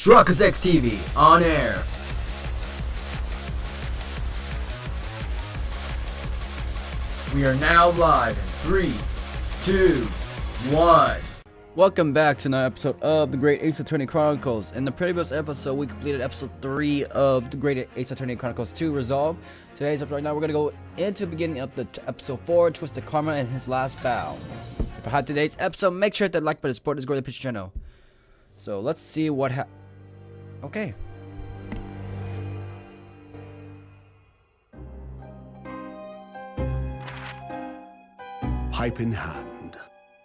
Chronicles TV on air. We are now live in 3, 2, 1. Welcome back to another episode of the Great Ace Attorney Chronicles. In the previous episode, we completed episode 3 of the Great Ace Attorney Chronicles 2 Resolve. Today's episode right now, we're going to go into the beginning of the episode 4, Twisted Karma and his last bow. If you had today's episode, make sure to like button, support this great picture channel. So let's see what okay. Pipe in hand,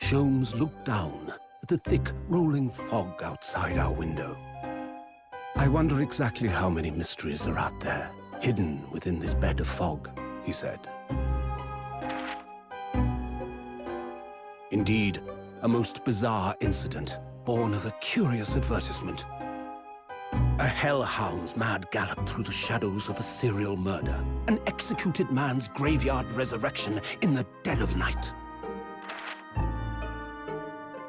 Sholmes looked down at the thick, rolling fog outside our window. I wonder exactly how many mysteries are out there, hidden within this bed of fog, he said. Indeed, a most bizarre incident, born of a curious advertisement. A hellhound's mad gallop through the shadows of a serial murder, an executed man's graveyard resurrection in the dead of night.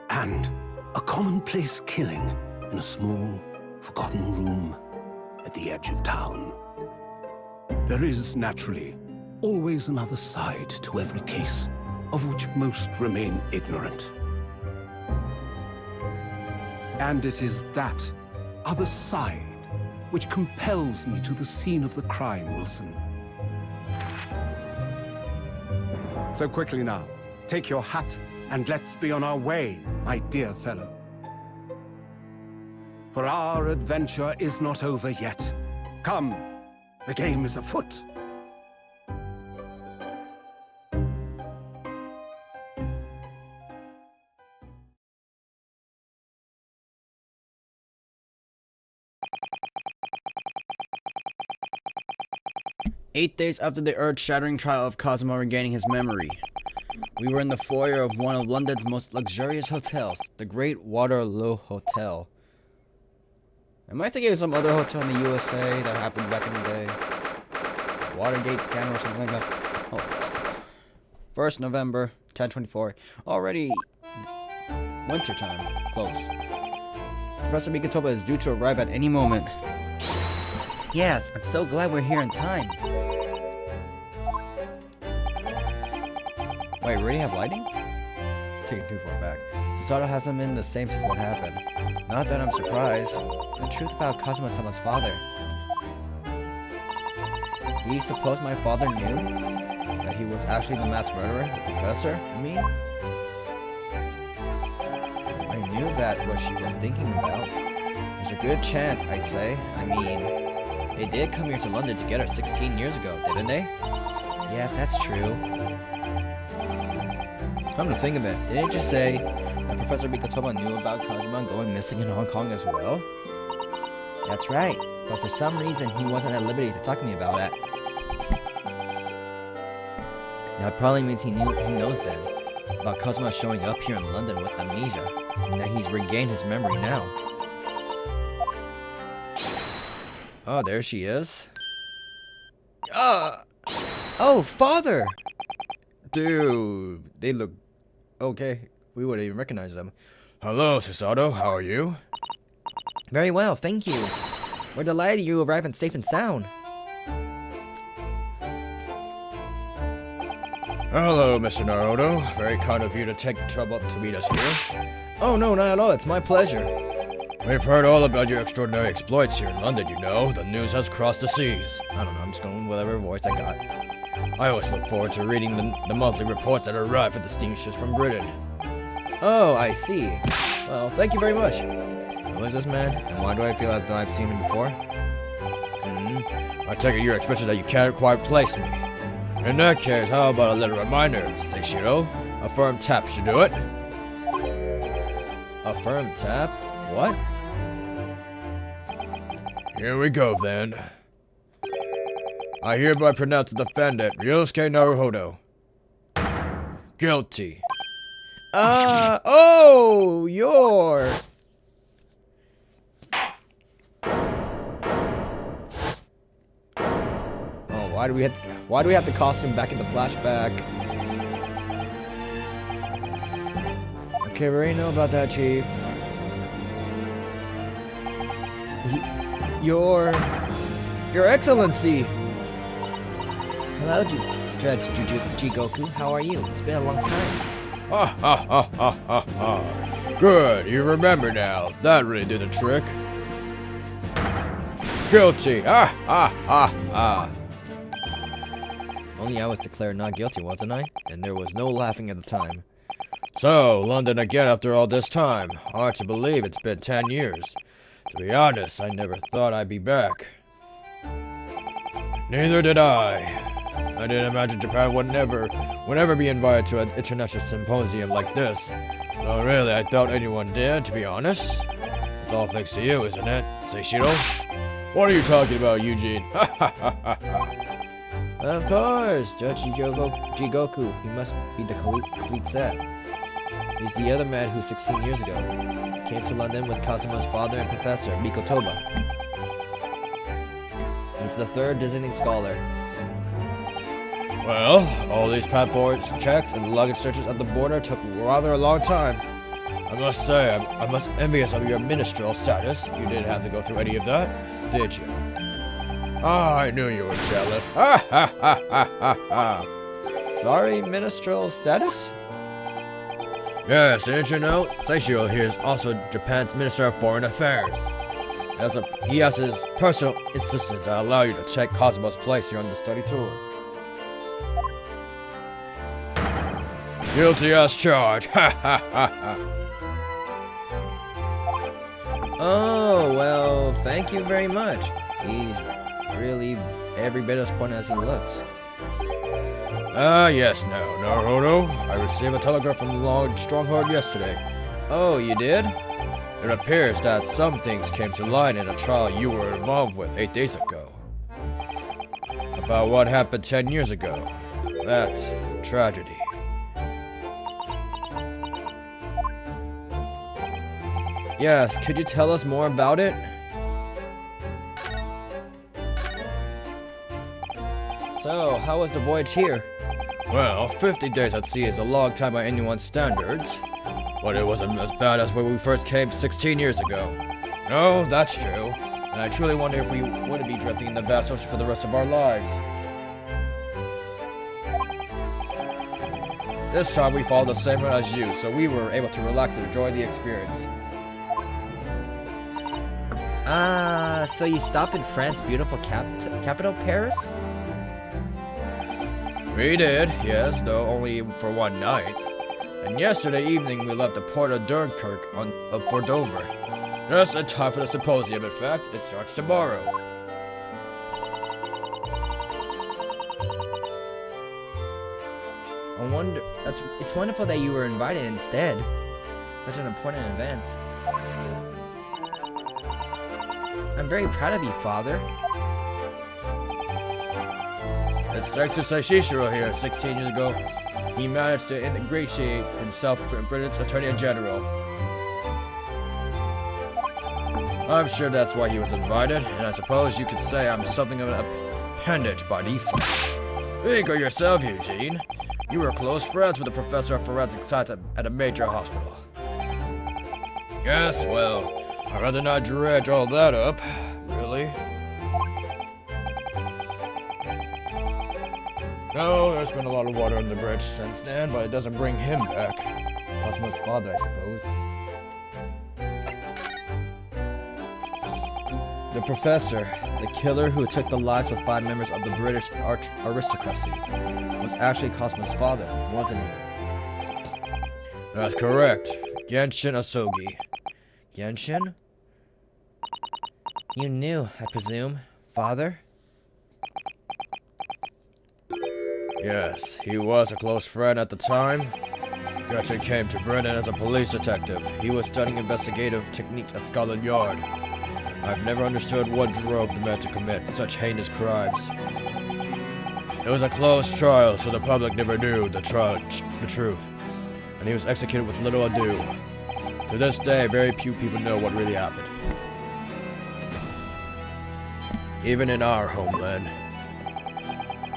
And a commonplace killing in a small, forgotten room at the edge of town. There is, naturally, always another side to every case, of which most remain ignorant. And it is that other side which compels me to the scene of the crime, Wilson. So quickly now, take your hat and let's be on our way, my dear fellow. For our adventure is not over yet. Come, the game is afoot. Eight days after the earth-shattering trial of Cosmo regaining his memory, we were in the foyer of one of London's most luxurious hotels, the Great Waterloo Hotel. Am I thinking of some other hotel in the USA that happened back in the day? Watergate scandal or something like that? Oh. 1st November, 1024. Already wintertime. Close. Professor Mikatoba is due to arrive at any moment. Yes, I'm so glad we're here in time. Wait, we already have lighting? Taking too far back. Susato hasn't been the same since what happened. Not that I'm surprised. The truth about Cosmo is someone's father. Do you suppose my father knew that he was actually the mass murderer, the professor, I mean? I knew that what she was thinking about. There's a good chance, I'd say. I mean, they did come here to London together 16 years ago, didn't they? Yes, that's true. Come to think of it, didn't you say that Professor Mikatoba knew about Kazuma going missing in Hong Kong as well? That's right, but for some reason he wasn't at liberty to talk to me about it. That probably means he knows then about Kazuma showing up here in London with amnesia, and that he's regained his memory now. Oh, there she is. Oh, father! Dude, they look okay. We wouldn't even recognize them. Hello, Susato. How are you? Very well, thank you. We're delighted you arrived in safe and sound. Hello, Mr. Naruto. Very kind of you to take the trouble to meet us here. Oh, no, not at all. It's my pleasure. We've heard all about your extraordinary exploits here in London, you know. The news has crossed the seas. I don't know, I'm just going with whatever voice I got. I always look forward to reading the monthly reports that arrive with the steamships from Britain. Oh, I see. Well, thank you very much. Who is this man, and why do I feel as though I've seen him before? I take it your expression that you can't quite place me. In that case, how about a little reminder, Seishiro? A firm tap should do it. A firm tap? What? Here we go, then. I hereby pronounce the defendant, Ryosuke Naruhodo, guilty. Oh, you're... Oh, why do we have to costume back in the flashback? Okay, we already know about that, Chief. Your Excellency! Hello, Judge Jigoku. How are you? It's been a long time. Ha ha ha ha ha ha. Good, you remember now. That really did the trick. Guilty! Ha ha ha ha! Only I was declared not guilty, wasn't I? And there was no laughing at the time. So, London again after all this time. Hard to believe it's been 10 years. To be honest, I never thought I'd be back. Neither did I. I didn't imagine Japan would never be invited to an international symposium like this. No, really, I doubt anyone did, to be honest. It's all thanks to you, isn't it, Seishiro? What are you talking about, Eugene? Ha ha ha ha ha. Of course, Judge Jigoku. He must be the complete set. He's the other man who 16 years ago came to London with Kazuma's father and professor, Mikotoba. He's the third visiting scholar. Well, all these passport checks and luggage searches at the border took rather a long time. I must say, I'm envious of your ministerial status. You didn't have to go through any of that, did you? Ah, I knew you were jealous. Ha ha ha ha ha ha. Sorry, ministerial status? Yes, didn't you know? Seishiro here is also Japan's Minister of Foreign Affairs. He has his personal insistence that allow you to check Kazuma's place here on the study tour. Guilty as charged. Ha ha ha ha. Oh, well, thank you very much. He's really every bit as important as he looks. Yes, now, Naruto. I received a telegram from the Long Stronghold yesterday. Oh, you did? It appears that some things came to light in a trial you were involved with 8 days ago. About what happened 10 years ago. That's a tragedy. Yes, could you tell us more about it? So, how was the voyage here? Well, 50 days at sea is a long time by anyone's standards. But it wasn't as bad as when we first came 16 years ago. No, that's true. And I truly wonder if we would be drifting in the vast ocean for the rest of our lives. This time we followed the same route as you, so we were able to relax and enjoy the experience. Ah, so you stopped in France's beautiful capital, Paris? We did, yes, though only for one night. And yesterday evening we left the port of Dunkirk for Dover. Just in time for the symposium, in fact, it starts tomorrow. I wonder, it's wonderful that you were invited instead. Such an important event. I'm very proud of you, Father. It's thanks to Seishiro here. 16 years ago, he managed to ingratiate himself in Britain's Attorney General. I'm sure that's why he was invited, and I suppose you could say I'm something of an appendage by default. Think of yourself, Eugene. You were close friends with the professor of forensic science at a major hospital. Yes, well, I'd rather not dredge all that up, really. No, there's been a lot of water on the bridge since then, but it doesn't bring him back. Cosmo's father, I suppose. The professor, the killer who took the lives of 5 members of the British aristocracy, was actually Cosmo's father, wasn't he? That's correct. Genshin Asogi. Genshin? You knew, I presume, Father? Yes, he was a close friend at the time. Gretchen came to Britain as a police detective. He was studying investigative techniques at Scotland Yard. I've never understood what drove the man to commit such heinous crimes. It was a closed trial, so the public never knew the truth, and he was executed with little ado. To this day, very few people know what really happened. Even in our homeland.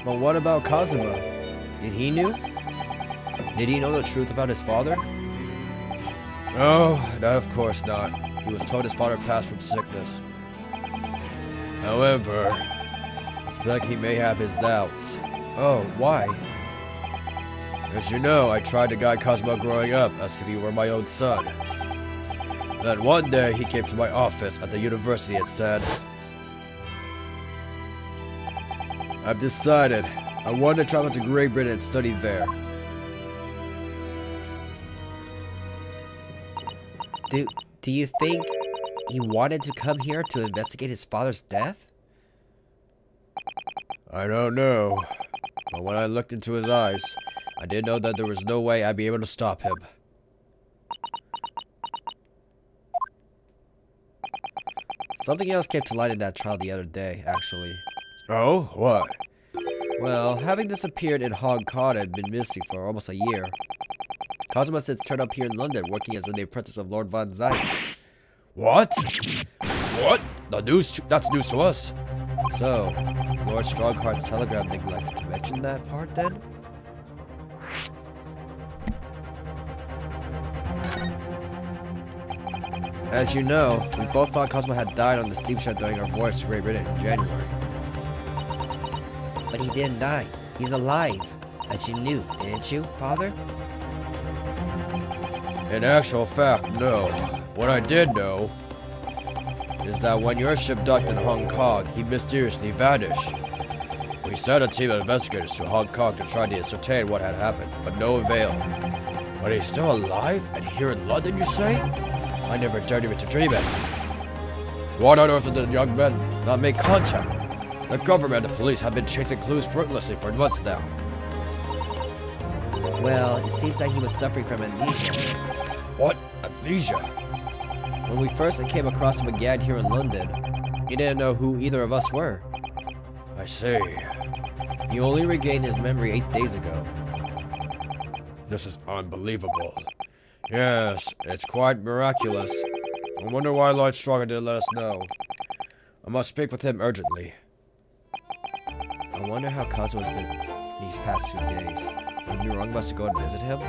But what about Kazuma? Did he know the truth about his father? No, of course not. He was told his father passed from sickness. However, I suspect he may have his doubts. Oh, why? As you know, I tried to guide Cosmo growing up as if he were my own son. Then one day, he came to my office at the university and said, "I've decided I want to travel to Great Britain and study there." Do you think he wanted to come here to investigate his father's death? I don't know, but when I looked into his eyes, I did know that there was no way I'd be able to stop him. Something else came to light in that trial the other day, actually. Oh? What? Well, having disappeared in Hong Kong and been missing for almost a year, Cosmo has since turned up here in London working as the apprentice of Lord Von Zeitz. What? What? That's news to us. So, Lord Strongheart's telegram neglected to mention that part then? As you know, we both thought Cosmo had died on the steamship during our voyage to Great Britain in January. But he didn't die. He's alive. As you knew, didn't you, Father? In actual fact, no. What I did know is that when your ship docked in Hong Kong, he mysteriously vanished. We sent a team of investigators to Hong Kong to try to ascertain what had happened, but no avail. But he's still alive and here in London, you say? I never dared even to dream it. Why on earth did the young men not make contact? The government and the police have been chasing clues fruitlessly for months now. Well, it seems that he was suffering from amnesia. What? Amnesia? When we first came across him again here in London, he didn't know who either of us were. I see. He only regained his memory 8 days ago. This is unbelievable. Yes, it's quite miraculous. I wonder why Lord Stronger didn't let us know. I must speak with him urgently. I wonder how Cosmo's been these past 2 days. Would we wrong of us to go and visit him?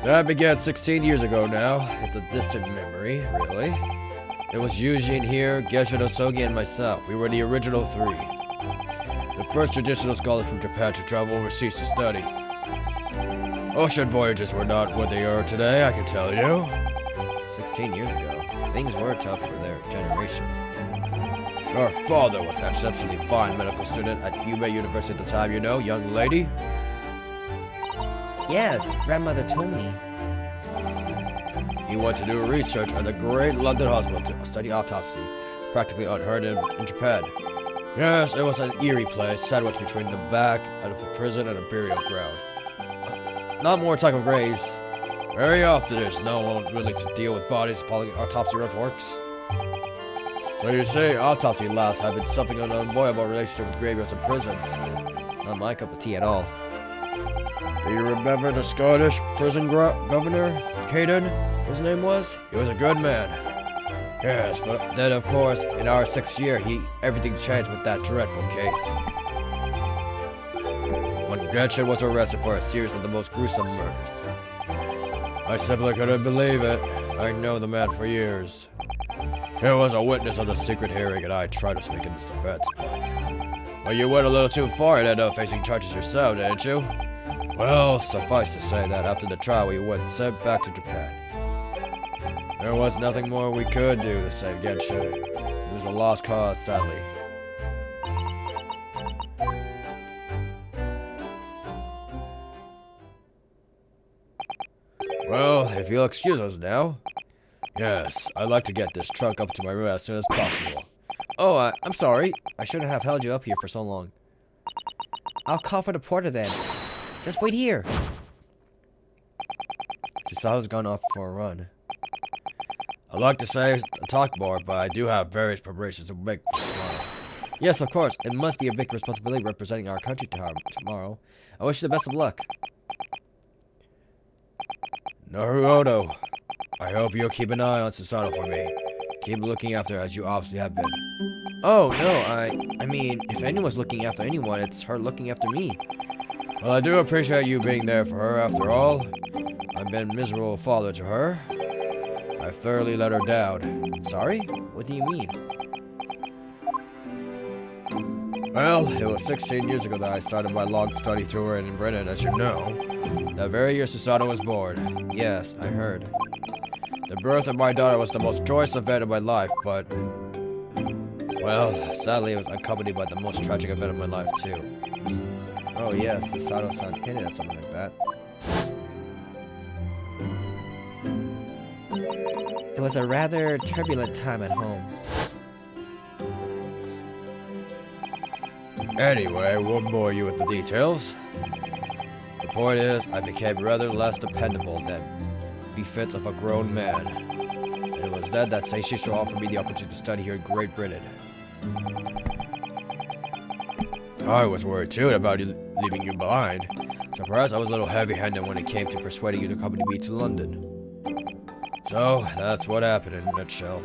That began 16 years ago now. It's a distant memory, really. It was Eugene here, Geshe Nosogi, and myself. We were the original 3. The first traditional scholars from Japan to travel overseas to study. Ocean voyages were not what they are today, I can tell you. 16 years ago, things were tough for their generation. Your father was an exceptionally fine medical student at Yubei University at the time, you know, young lady. Yes, grandmother told me. He went to do research at the great London hospital to study autopsy, practically unheard of in Japan. Yes, it was an eerie place, sandwiched between the back of a prison and a burial ground. Not more type of graves. Very often there's no one willing to deal with bodies following autopsy reports. So you see, autopsy labs have been something of an unavoidable relationship with graveyards and prisons. Not my cup of tea at all. Do you remember the Scottish prison governor, Caden, his name was? He was a good man. Yes, but then of course, in our 6th year, everything changed with that dreadful case. When Gretchen was arrested for a series of the most gruesome murders. I simply couldn't believe it. I'd known the man for years. He was a witness of the secret hearing and I tried to speak in his defense, but you went a little too far and ended up facing charges yourself, didn't you? Well, suffice to say that after the trial we went sent back to Japan. There was nothing more we could do to save Genshin. It was a lost cause, sadly. Well, if you'll excuse us now. Yes, I'd like to get this trunk up to my room as soon as possible. Oh, I'm sorry. I shouldn't have held you up here for so long. I'll call for the porter then. Just wait here. Chisao's gone off for a run. I'd like to say talk more, but I do have various preparations to make for tomorrow. Yes, of course. It must be a big responsibility representing our country tomorrow. I wish you the best of luck. Naruto, I hope you'll keep an eye on Susanoo for me. Keep looking after her as you obviously have been. Oh, no, I mean, if anyone's looking after anyone, it's her looking after me. Well, I do appreciate you being there for her after all. I've been a miserable father to her. I thoroughly let her down. Sorry? What do you mean? Well, it was 16 years ago that I started my long study tour in Britain, as you know. That very year Susanna was born. Yes, I heard. The birth of my daughter was the most joyous event of my life, but... well, sadly it was accompanied by the most tragic event of my life, too. Oh yes, Susanoo-san hinted at something like that. It was a rather turbulent time at home. Anyway, won't bore you with the details. The point is, I became rather less dependable than befits of a grown man. And it was then that Seishisho offered me the opportunity to study here in Great Britain. I was worried too about leaving you behind, so perhaps I was a little heavy-handed when it came to persuading you to accompany me to London. So, that's what happened in a nutshell.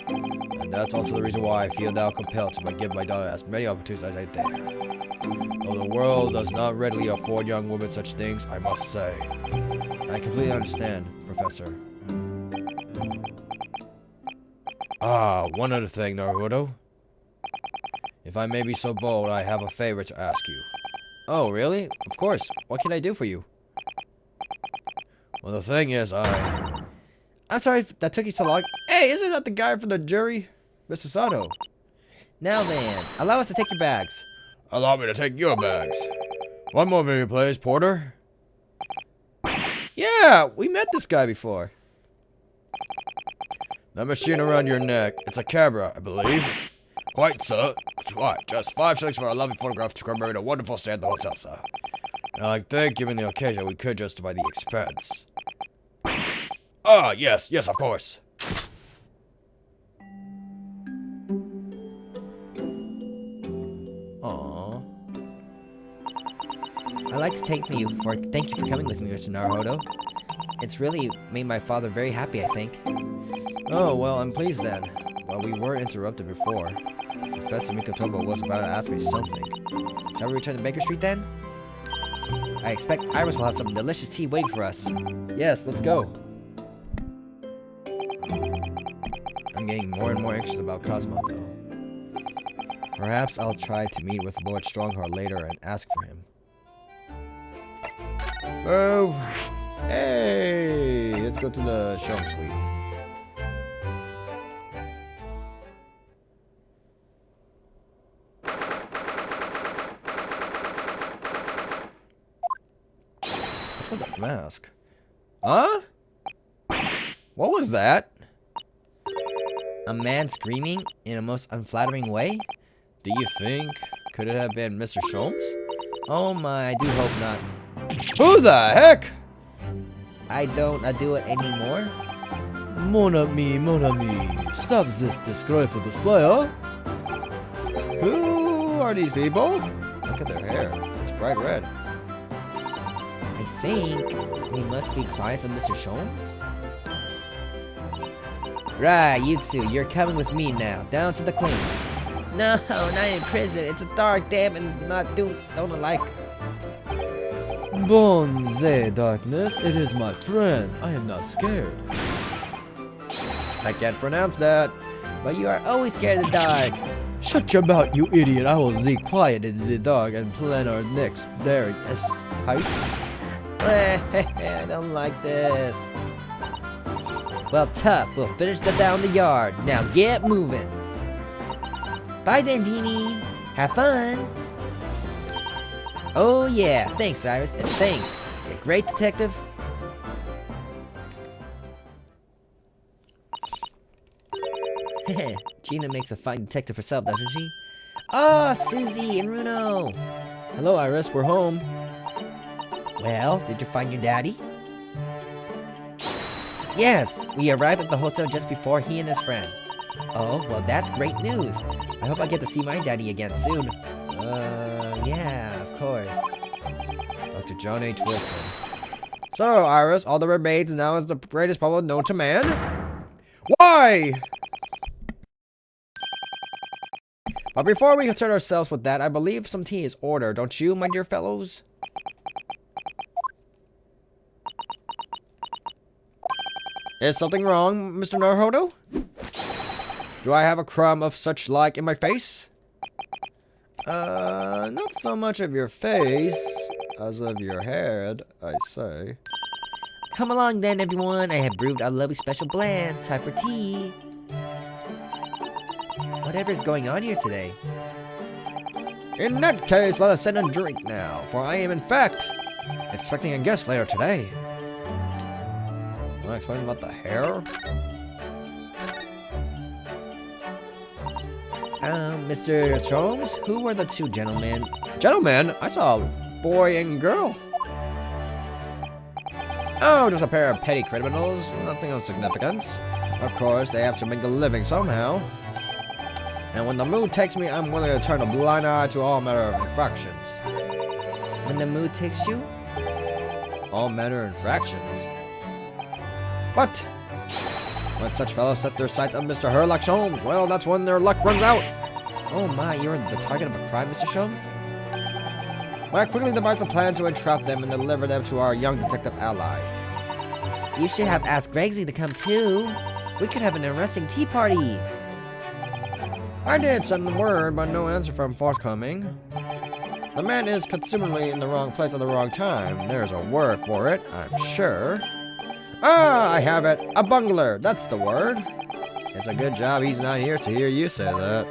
And that's also the reason why I feel now compelled to give my daughter as many opportunities as I dare. Though the world does not readily afford young women such things, I must say. I completely understand, Professor. One other thing, Naruto. If I may be so bold, I have a favor to ask you. Oh, really? Of course. What can I do for you? Well, the thing is, I'm sorry that took you so long. Hey, isn't that the guy from the jury? Mr. Sato. Now then, allow us to take your bags. Allow me to take your bags. One more minute, please, Porter. Yeah, we met this guy before. That machine around your neck, it's a camera, I believe. Quite, sir. What, just 5 shillings for a lovely photograph to commemorate a wonderful stay at the hotel, sir. And I think, given the occasion, we could justify the expense. Yes, of course. Aww. I'd like to thank you for coming with me, Mr. Naruhodo. It's really made my father very happy, I think. Oh, well, I'm pleased then. Well, we were interrupted before. Professor Mikotomo was about to ask me something. Shall we return to Baker Street then? I expect Iris will have some delicious tea waiting for us. Yes, let's go. I'm getting more and more anxious about Cosmo, though. Perhaps I'll try to meet with Lord Strongheart later and ask for him. Move! Hey! Let's go to the Shome Suite. What's with that mask? Huh? What was that? A man screaming in a most unflattering way? Do you think? Could it have been Mr. Sholmes? Oh my, I do hope not. Who the heck? I don't do it anymore. Mon ami, stop this disgraceful display, huh? Who are these people? Look at their hair. It's bright red. I think we must be clients of Mr. Sholmes. Right, you two, you're coming with me now, down to the clinic. No, not in prison. It's a dark, damp, and don't like. Bonze, darkness, it is my friend. I am not scared. I can't pronounce that. But you are always scared of the dark. Shut your mouth, you idiot. I will stay quiet in the dark and plan our next daring heist. I don't like this. Well, tough. We'll finish down the yard. Now get moving. Bye then, Deanie. Have fun. Oh yeah. Thanks, Iris. And thanks. You're a great detective. Gina makes a fine detective herself, doesn't she? Oh, Susie and Runo. Hello, Iris. We're home. Well, did you find your daddy? Yes, we arrived at the hotel just before he and his friend. Oh, well that's great news. I hope I get to see my daddy again soon. Yeah, of course. Dr. John H. Wilson. So, Iris, all that remains now is the greatest problem known to man? Why? But before we concern ourselves with that, I believe some tea is ordered, don't you, my dear fellows? Is something wrong, Mr. Naruhodo? Do I have a crumb of such like in my face? Not so much of your face as of your head, I say. Come along then, everyone. I have brewed a lovely special blend. Time for tea. Whatever is going on here today? In that case, let us sit and drink now, for I am in fact expecting a guest later today. Want to explain about the hair? Mr. Sholmes, who were the two gentlemen? Gentlemen, I saw a boy and girl. Oh, just a pair of petty criminals, nothing of significance. Of course, they have to make a living somehow. And when the mood takes me, I'm willing to turn a blind eye to all manner of infractions. When the mood takes you? All manner of infractions? What? When such fellows set their sights on Mr. Sherlock Holmes, well, that's when their luck runs out. Oh my, you're the target of a crime, Mr. Sholmes? I quickly devise a plan to entrap them and deliver them to our young detective ally. You should have asked Gregsley to come too. We could have an interesting tea party. I did send the word, but no answer from forthcoming. The man is consumingly in the wrong place at the wrong time. There's a word for it, I'm sure. Ah, I have it. A bungler, that's the word. It's a good job he's not here to hear you say that.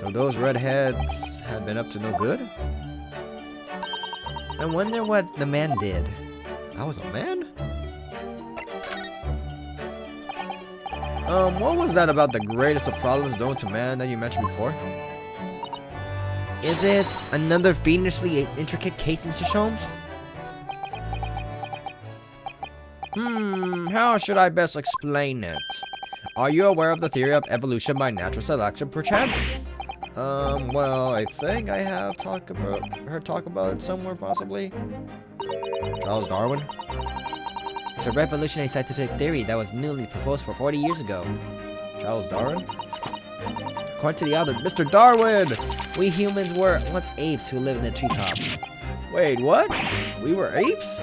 So those redheads had been up to no good? I wonder what the man did. I was a man? What was that about the greatest of problems known to man that you mentioned before? Is it another fiendishly intricate case, Mr. Sholmes? How should I best explain it? Are you aware of the theory of evolution by natural selection, perchance? Well, I think I have heard talk about it somewhere, possibly. Charles Darwin? It's a revolutionary scientific theory that was newly proposed for 40 years ago. Charles Darwin? According to the author, Mr. Darwin! We humans were once apes who lived in the treetops. Wait, what? We were apes?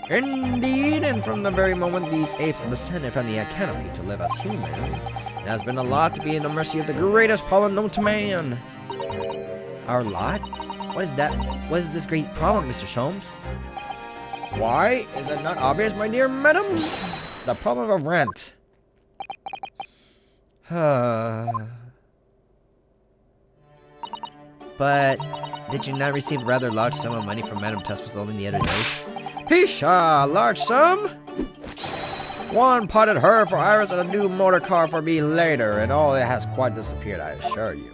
Indeed, and from the very moment these apes descended from the canopy to live as humans, it has been a lot to be in the mercy of the greatest problem known to man. Our lot? What is that? What is this great problem, Mr. Sholmes? Why? Is it not obvious, my dear madam? The problem of rent. But did you not receive a rather large sum of money from Madame Tuspas only the other day? Pisha, large sum? One potted her for Iris and a new motor car for me later, and all it has quite disappeared, I assure you.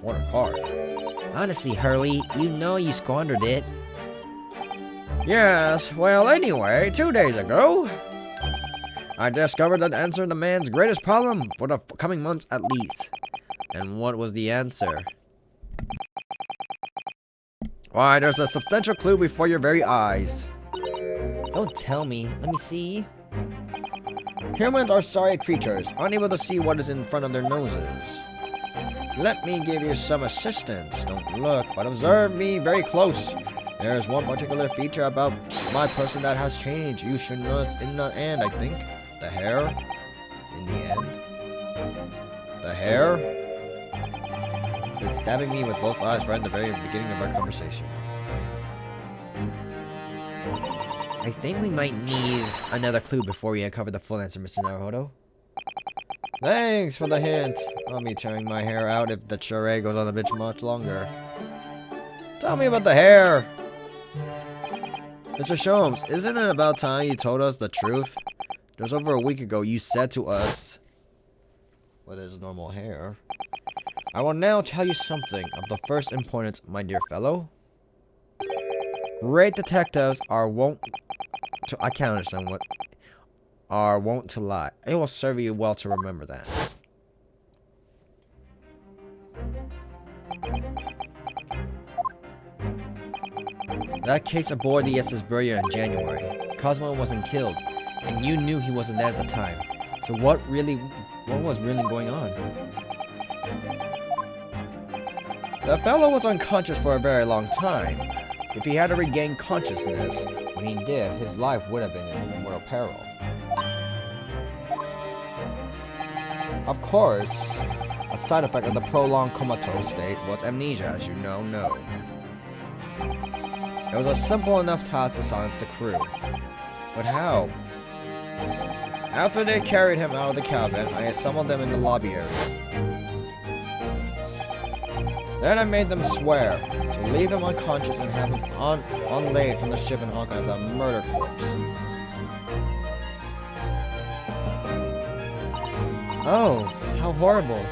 Motor car. Honestly, Hurley, you know you squandered it. Yes, well, anyway, 2 days ago, I discovered that answer to the man's greatest problem for the coming months at least. And what was the answer? Why, there's a substantial clue before your very eyes. Don't tell me. Let me see. Humans are sorry creatures, unable to see what is in front of their noses. Let me give you some assistance. Don't look, but observe me very close. There is one particular feature about my person that has changed. You should notice in the end, I think. The hair. In the end? The hair. It's been stabbing me with both eyes right in the very beginning of our conversation. I think we might need another clue before we uncover the full answer, Mr. Naruhodo. Thanks for the hint. I'll be tearing my hair out if the charade goes on a bit much longer. Tell me about the hair. Mr. Sholmes, isn't it about time you told us the truth? Just over a week ago, you said to us, with his normal hair, I will now tell you something of the first importance, my dear fellow. Great detectives are wont to... I can't understand what... Are wont to lie. It will serve you well to remember that. That case aboard the SS Burrier in January. Cosmo wasn't killed, and you knew he wasn't there at the time. So what was really going on? The fellow was unconscious for a very long time. If he had to regain consciousness, When he did, his life would have been in mortal peril. Of course, a side effect of the prolonged comatose state was amnesia, as you know. It was a simple enough task to silence the crew. But how? After they carried him out of the cabin, I assembled them in the lobby area. Then I made them swear to leave him unconscious and have him unlaid from the ship in Hong Kong as a murder corpse. Oh, how horrible.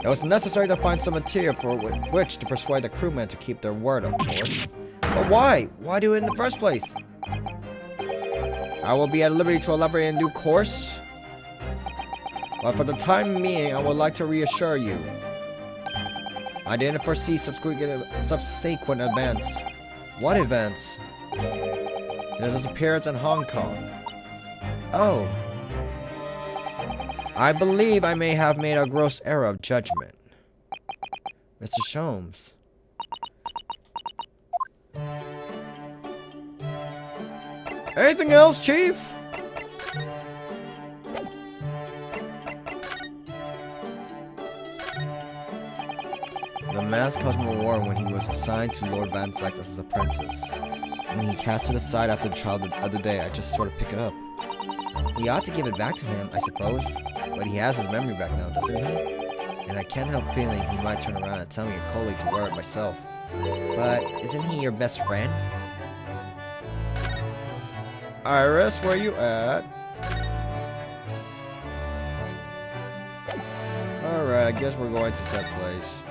It was necessary to find some material for which to persuade the crewmen to keep their word, of course. But why? Why do it in the first place? I will be at liberty to elaborate in due course. But for the time being, I would like to reassure you. I didn't foresee subsequent events. What events? His disappearance in Hong Kong. Oh. I believe I may have made a gross error of judgment. Mr. Sholmes. Anything else, Chief? The mask Cosmo wore when he was assigned to Lord Van Zyke as his apprentice. When he cast it aside after the trial the other day, I just sort of pick it up. We ought to give it back to him, I suppose. But he has his memory back now, doesn't he? And I can't help feeling he might turn around and tell me coldly to wear it myself. But isn't he your best friend? Iris, where you at? Alright, I guess we're going to set place.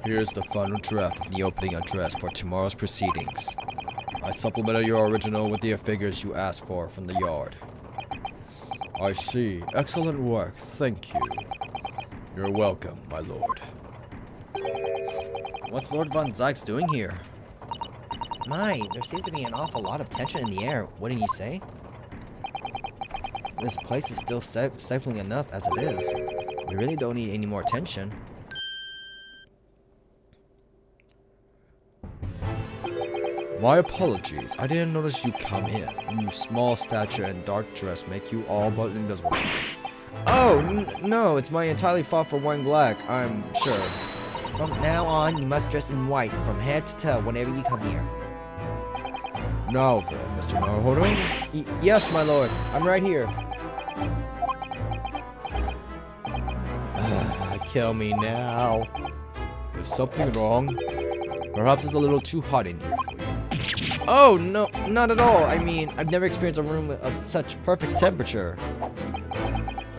Here's the final draft of the opening address for tomorrow's proceedings. I supplemented your original with the figures you asked for from the yard. I see. Excellent work. Thank you. You're welcome, my lord. What's Lord Van Zyke doing here? My, there seems to be an awful lot of tension in the air, wouldn't you say? This place is still stifling enough as it is. We really don't need any more tension. My apologies. I didn't notice you come in. Your small stature and dark dress make you all but invisible to me. Oh, no, it's my entirely fault for wearing black, I'm sure. From now on, you must dress in white, from head to toe, whenever you come here. Now then, Mr. Naruhodo? Yes, my lord. I'm right here. Kill me now. Is something wrong? Perhaps it's a little too hot in here for you. Oh, no, not at all. I mean, I've never experienced a room of such perfect temperature.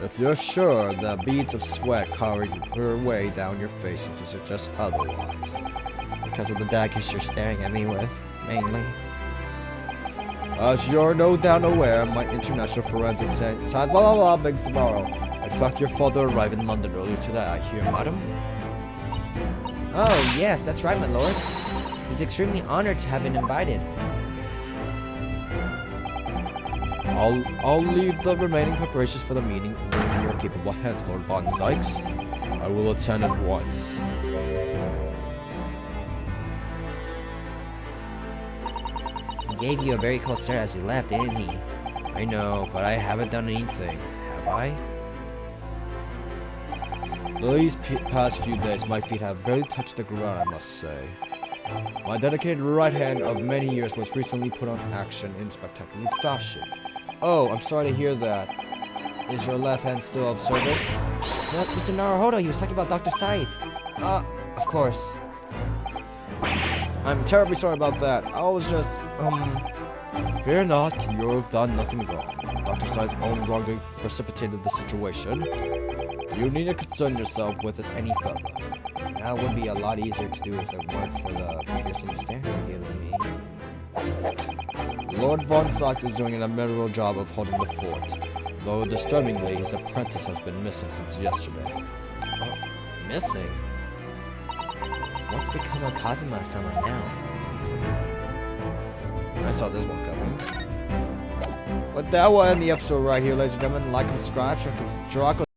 If you're sure, the beads of sweat coloring their way down your face to suggest otherwise. Because of the daggers you're staring at me with, mainly. As you're no doubt aware, my international forensic science blah blah blah begs to borrow. In fact, your father arrived in London earlier today, I hear, madam. Oh, yes, that's right, my lord. He's extremely honored to have been invited. I'll leave the remaining preparations for the meeting in your capable hands, Lord Van Zyke. I will attend at once. He gave you a very cold stare as he left, didn't he? I know, but I haven't done anything, have I? These past few days, my feet have barely touched the ground, I must say. My dedicated right hand of many years was recently put on action in spectacular fashion. Oh, I'm sorry to hear that. Is your left hand still of service? No, Mr. Naruhodo, he was talking about Dr. Scythe. Of course. I'm terribly sorry about that. I was just, Fear not, you've done nothing wrong. Dr. Scythe's own wrongdoing precipitated the situation. You need to concern yourself with it any further. That would be a lot easier to do if it weren't for the piercing stare you're giving me. Lord Van Zyke is doing an admirable job of holding the fort, though disturbingly his apprentice has been missing since yesterday. Oh, missing? What's become of Kazuma-sama now? I saw this one coming. But that will end the episode right here, ladies and gentlemen. Like and subscribe. Check out Chronicles.